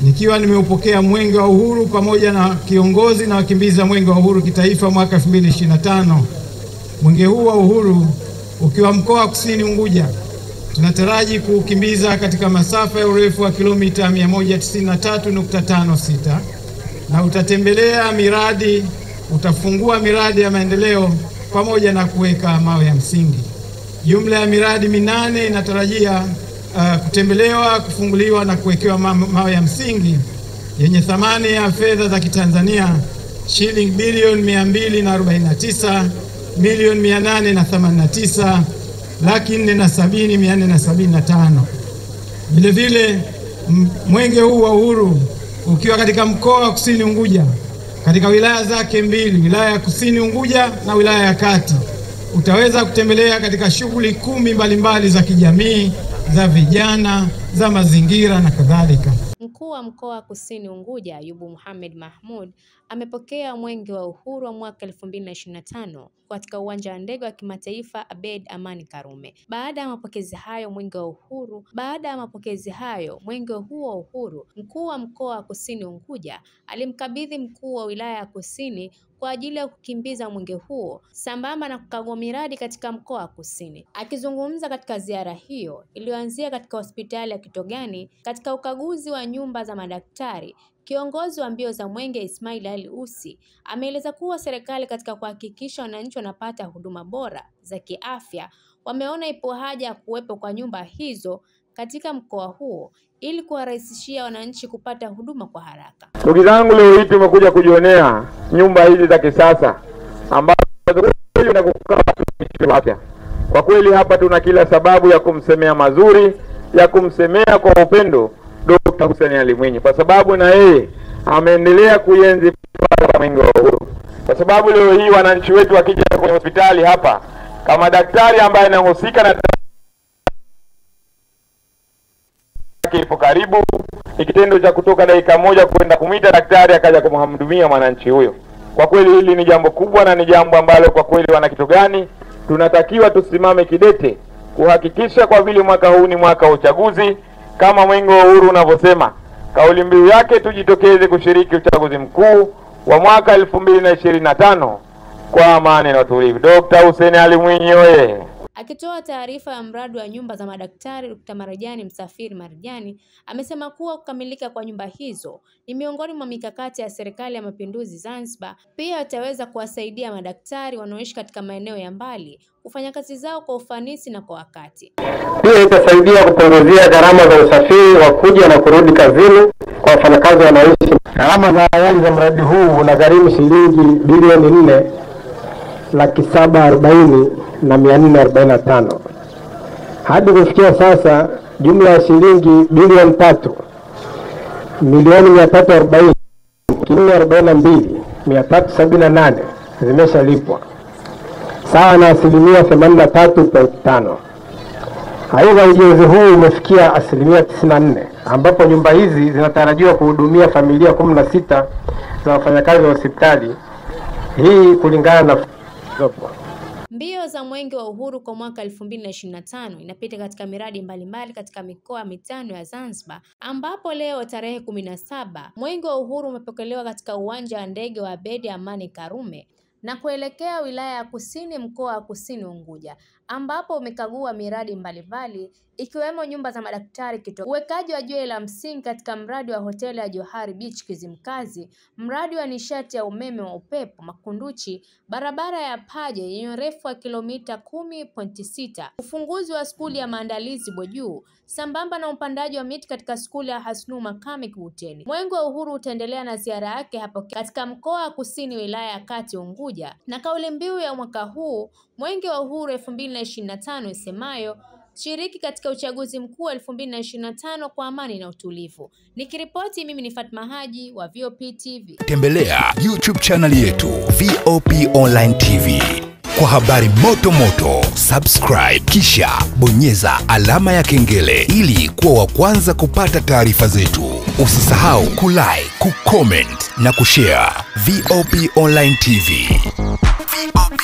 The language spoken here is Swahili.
nikiwa nimeupokea Mwenge wa Uhuru pamoja na kiongozi na wakimbiza Mwenge wa Uhuru kitaifa mwaka 2025. Mwenge huu wa uhuru ukiwa mkoa wa Kusini Unguja, tunataraji kuukimbiza katika masafa ya urefu wa kilomita 193.56 na utatembelea miradi, utafungua miradi ya maendeleo pamoja na kuweka mawe ya msingi. Jumla ya miradi 8 inatarajia kutembelewa, kufunguliwa na kuwekewa mawe ya msingi yenye thamani ya fedha za Kitanzania shilingi bilioni 249 milioni 889 laki 470,475. Vile vile Mwenge huu wa uhuru ukiwa katika mkoa wa Kusini Unguja, katika wilaya zake mbili, wilaya ya Kusini Unguja na wilaya ya Kati, utaweza kutembelea katika shughuli 10 mbalimbali za kijamii, za vijana, za mazingira na kadhalika. Mkuu wa mkoa wa Kusini Unguja Ayubu Mohamed Mahmud amepokea Mwenge wa Uhuru wa mwaka 2025 katika uwanja wa ndege wa kimataifa Abeid Amani Karume. Baada ya mapokezi hayo Mwenge huo wa Uhuru, mkuu wa mkoa wa Kusini Unguja alimkabidhi mkuu wa wilaya ya Kusini kwa ajili ya kukimbiza mwenge huo sambamba na kukagua miradi katika mkoa wa Kusini. Akizungumza katika ziara hiyo iliyoanzia katika hospitali ya Kitogani katika ukaguzi wa nyumba za madaktari, kiongozi wa mbio za Mwenge Ismail Ali Usi ameeleza kuwa serikali katika kuhakikisha wananchi wanapata huduma bora za kiafya, wameona ipo haja ya kuwepo kwa nyumba hizo katika mkoa huo ili kuwarahisishia wananchi kupata huduma kwa haraka. Ndugu zangu, leo hii tumekuja kujionea nyumba hizi za kisasa ambazo na kukaa afya. Kwa kweli hapa tuna kila sababu ya kumsemea mazuri, ya kumsemea kwa upendo Dr. Hussein Ali Mwinyi, kwa sababu na yeye ameendelea kuenzi Mwenge wa Uhuru. Kwa sababu leo hii wananchi wetu wakija kwenye hospitali hapa, kama daktari ambaye anahusika na ipo karibu, ni kitendo cha kutoka dakika moja kwenda kumwita daktari akaja kumhudumia mwananchi huyo. Kwa kweli hili ni jambo kubwa na ni jambo ambalo kwa kweli wana Kitogani tunatakiwa tusimame kidete kuhakikisha, kwa vile mwaka huu ni mwaka wa uchaguzi kama Mwenge wa Uhuru unavyosema. Kauli mbiu yake, tujitokeze kushiriki uchaguzi mkuu wa mwaka 2025 kwa amani na utulivu. Dr. Hussein Ali Mwinyi oye! Akitoa taarifa ya mradi wa nyumba za madaktari, Dr. Marjani Msafiri Marjani amesema kuwa kukamilika kwa nyumba hizo ni miongoni mwa mikakati ya Serikali ya Mapinduzi Zanzibar. Pia ataweza kuwasaidia madaktari wanaoishi katika maeneo ya mbali kufanya kazi zao kwa ufanisi na kwa wakati. Pia itasaidia kupunguzia gharama za usafiri wa kuja na kurudi kazini kwa wafanyakazi wanaoishi. Gharama za awali za mradi huu unagharimu shilingi bilioni 4,740,445. Hadi kufikia sasa jumla ya shilingi bilioni 3,442,378 zimeshalipwa, sawa na 83.5%. Aidha, ujenzi huu umefikia 94%, ambapo nyumba hizi zinatarajiwa kuhudumia familia 16 za wafanyakazi wa hospitali hii kulingana na Mbio za Mwenge wa Uhuru kwa mwaka 2025 inapita katika miradi mbalimbali katika mikoa 5 ya Zanzibar, ambapo leo tarehe 17 Mwenge wa Uhuru umepokelewa katika uwanja wa ndege wa Abeid Amani Karume na kuelekea wilaya ya Kusini, mkoa wa Kusini Unguja, ambapo umekagua miradi mbalimbali ikiwemo nyumba za madaktari Kitogani, uwekaji wa jiwe la msingi katika mradi wa hoteli ya Johari Beach Kizimkazi, mradi wa nishati ya umeme wa upepo Makunduchi, barabara ya Paje yenye urefu wa kilomita 10.6, ufunguzi wa skuli ya maandalizi Bwejuu, sambamba na upandaji wa miti katika skuli ya Hasnu Makame Kibuteni. Mwenge wa Uhuru utaendelea na ziara yake hapo katika mkoa wa Kusini, wilaya ya Kati Unguja, na kauli mbiu ya mwaka huu Mwenge wa Uhuru 2025 isemayo shiriki katika uchaguzi mkuu 2025 kwa amani na utulivu. Nikiripoti mimi ni Fatma Haji wa VOP TV. Tembelea YouTube channel yetu VOP Online TV kwa habari moto moto. Subscribe kisha bonyeza alama ya kengele ili kuwa wa kwanza kupata taarifa zetu. Usisahau kulike, kucomment na kushare. VOP Online TV. VOP